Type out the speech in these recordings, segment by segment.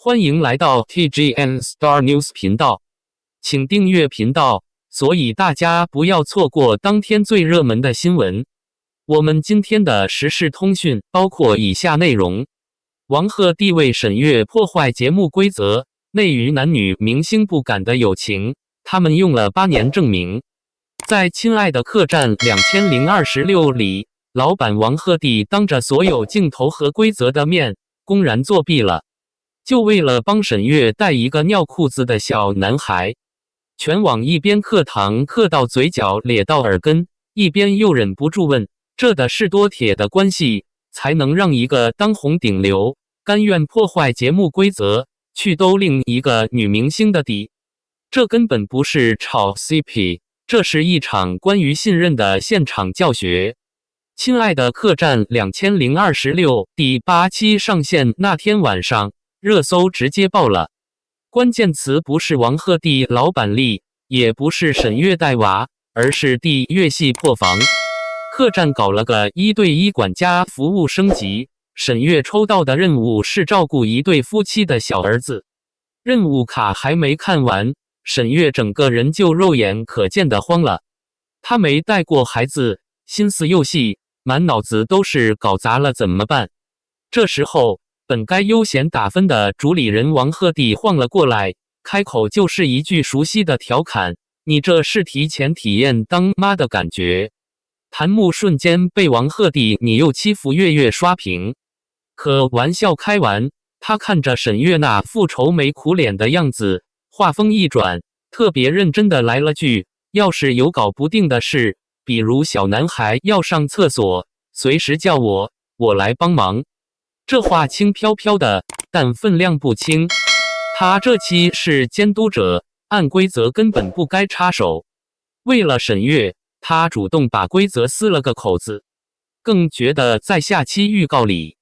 欢迎来到 TGN Star News 频道，请订阅频道，所以大家不要错过当天最热门的新闻。我们今天的时事通讯包括以下内容：王鹤棣为沈月破坏节目规则，内娱男女明星不敢的友情，他们用了8年证明。在《亲爱的客栈2026》里，老板王鹤棣当着所有镜头和规则的面，公然作弊了。就为了帮沈月带一个尿裤子的小男孩，全网一边嗑糖嗑到嘴角咧到耳根，一边又忍不住问：这的是多铁的关系，才能让一个当红顶流甘愿破坏节目规则，去兜另一个女明星的底？这根本不是炒 CP， 这是一场关于信任的现场教学。亲爱的客栈2026第8期上线那天晚上，热搜直接爆了，关键词不是王鹤棣老板力，也不是沈月带娃，而是地越戏破防。客栈搞了个1对1管家服务升级，沈月抽到的任务是照顾一对夫妻的小儿子。任务卡还没看完，沈月整个人就肉眼可见的慌了。她没带过孩子，心思又细，满脑子都是搞砸了怎么办。这时候本该悠闲打分的主理人王鹤棣晃了过来，开口就是一句熟悉的调侃：你这是提前体验当妈的感觉。弹幕瞬间被王鹤棣你又欺负月月刷屏。可玩笑开完，他看着沈月那副愁眉苦脸的样子，话锋一转，特别认真的来了句：要是有搞不定的事，比如小男孩要上厕所，随时叫我，我来帮忙。这话轻飘飘的，但分量不轻。他这期是监督者，按规则根本不该插手。为了沈月，他主动把规则撕了个口子。更觉得在下期预告里，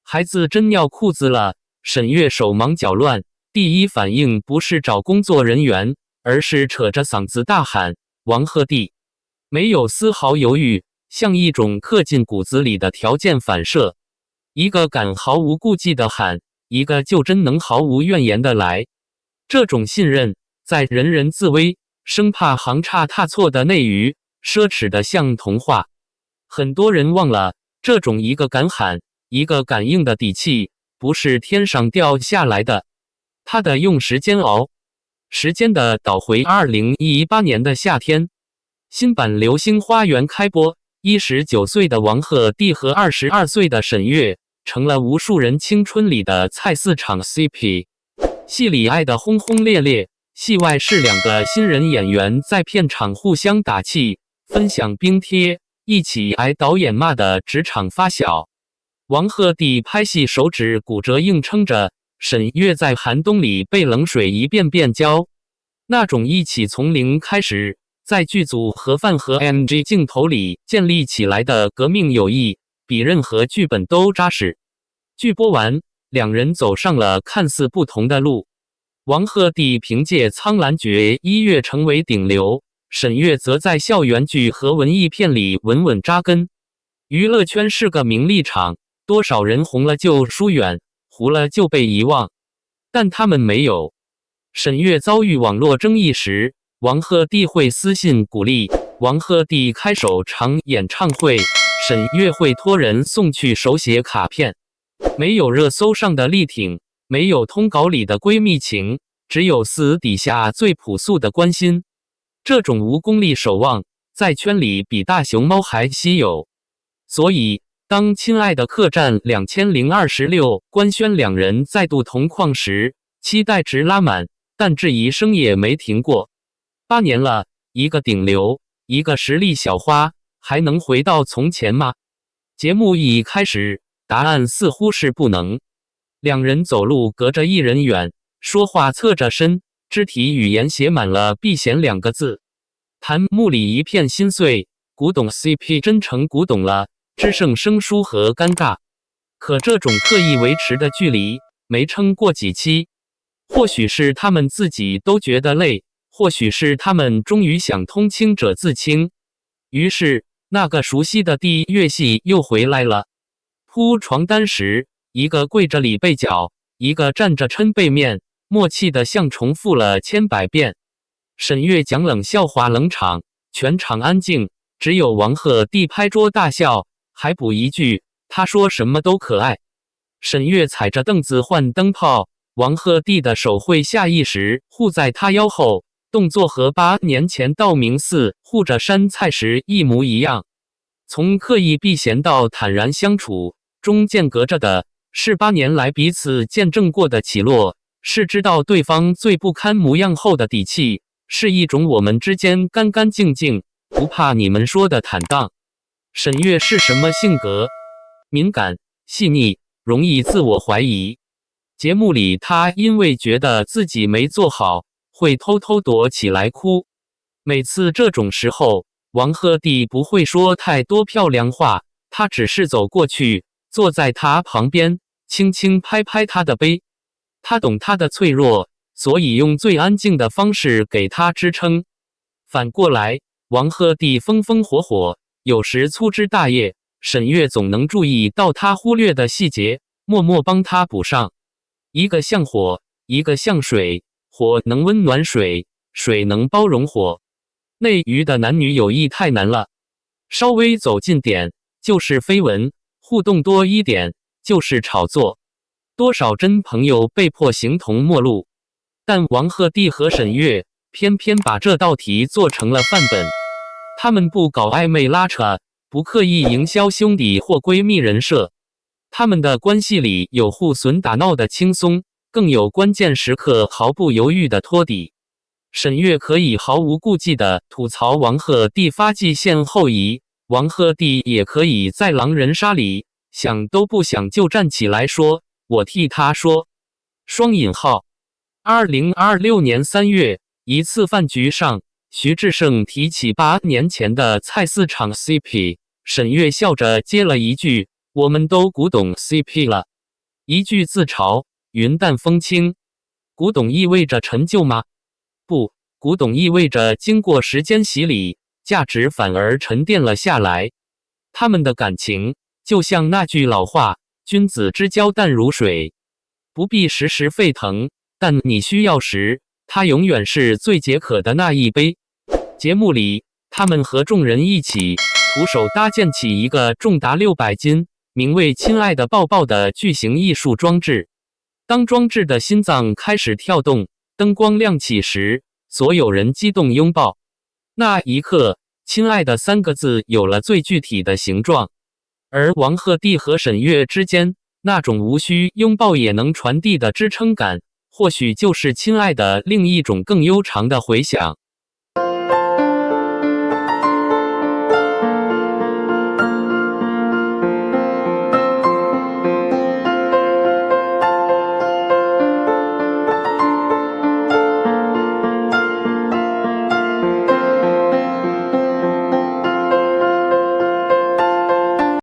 孩子真尿裤子了，沈月手忙脚乱，第一反应不是找工作人员，而是扯着嗓子大喊：王鹤棣！没有丝毫犹豫，像一种刻进骨子里的条件反射。一个敢毫无顾忌的喊，一个就真能毫无怨言的来。这种信任，在人人自危，生怕行差踏错的内娱，奢侈的像童话。很多人忘了，这种一个敢喊，一个敢硬的底气，不是天上掉下来的，他得用时间熬。时间的倒回2018年的夏天，新版《流星花园》开播，19岁的王鹤棣和22岁的沈月成了无数人青春里的菜市场 CP。 戏里爱得轰轰烈烈，戏外是2个新人演员在片场互相打气，分享冰贴，一起挨导演骂的职场发小。王鹤棣拍戏手指骨折硬撑着，沈月在寒冬里被冷水一遍遍浇。那种一起从零开始，在剧组盒饭和 NG 镜头里建立起来的革命友谊，比任何剧本都扎实。剧播完，2人走上了看似不同的路。王鹤棣凭借《苍兰诀》一跃成为顶流，沈月则在校园剧和文艺片里稳稳扎根。娱乐圈是个名利场，多少人红了就疏远，糊了就被遗忘，但他们没有。沈月遭遇网络争议时，王鹤棣会私信鼓励；王鹤棣开首场演唱会，沈月会托人送去手写卡片。没有热搜上的力挺，没有通稿里的闺蜜情，只有私底下最朴素的关心。这种无功利守望，在圈里比大熊猫还稀有。所以当《亲爱的客栈2026》官宣2人再度同框时，期待值拉满，但质疑声也没停过。8年了，一个顶流，一个实力小花，还能回到从前吗？节目一开始，答案似乎是不能。2人走路隔着1人远，说话侧着身，肢体语言写满了避嫌2个字。弹幕里一片心碎，古董 CP 真成古董了，只剩生疏和尴尬。可这种刻意维持的距离，没撑过几期。或许是他们自己都觉得累，或许是他们终于想通清者自清。于是那个熟悉的地乐戏又回来了。铺床单时，一个跪着里背脚，一个站着抻背面，默契的像重复了千百遍。沈月讲冷笑话冷场，全场安静，只有王鹤棣拍桌大笑，还补一句：“他说什么都可爱。”沈月踩着凳子换灯泡，王鹤棣的手会下意识护在他腰后，动作和8年前道明寺护着山菜时一模一样。从刻意避嫌到坦然相处，中间隔着的是8年来彼此见证过的起落，是知道对方最不堪模样后的底气，是一种我们之间干干净净，不怕你们说的坦荡。沈月是什么性格？敏感、细腻，容易自我怀疑。节目里她因为觉得自己没做好，会偷偷躲起来哭。每次这种时候，王鹤棣不会说太多漂亮话，他只是走过去，坐在他旁边，轻轻拍拍他的背。他懂他的脆弱，所以用最安静的方式给他支撑。反过来，王鹤棣风风火火，有时粗枝大叶，沈月总能注意到他忽略的细节，默默帮他补上。一个像火，一个像水，火能温暖水，水能包容火。内娱的男女友谊太难了，稍微走近点就是绯闻，互动多一点就是炒作，多少真朋友被迫形同陌路。但王鹤棣和沈月偏偏把这道题做成了范本。他们不搞暧昧拉扯，不刻意营销兄弟或闺蜜人设，他们的关系里有互损打闹的轻松，更有关键时刻毫不犹豫的托底。沈月可以毫无顾忌地吐槽王鹤棣发际线后移，王鹤棣也可以在狼人杀里想都不想就站起来说：“我替他说。”双引号。2026年3月，一次饭局上，徐志胜提起8年前的菜市场 CP， 沈月笑着接了一句：“我们都古董 CP 了。”一句自嘲，云淡风轻。古董意味着陈旧吗？不，古董意味着经过时间洗礼，价值反而沉淀了下来。他们的感情就像那句老话：“君子之交淡如水。”不必时时沸腾，但你需要时，它永远是最解渴的那一杯。节目里，他们和众人一起徒手搭建起一个重达600斤、名为“亲爱的抱抱”的巨型艺术装置。当装置的心脏开始跳动，灯光亮起时，所有人激动拥抱。那一刻，“亲爱的”3个字有了最具体的形状。而王鹤棣和沈月之间那种无需拥抱也能传递的支撑感，或许就是“亲爱的”另一种更悠长的回响。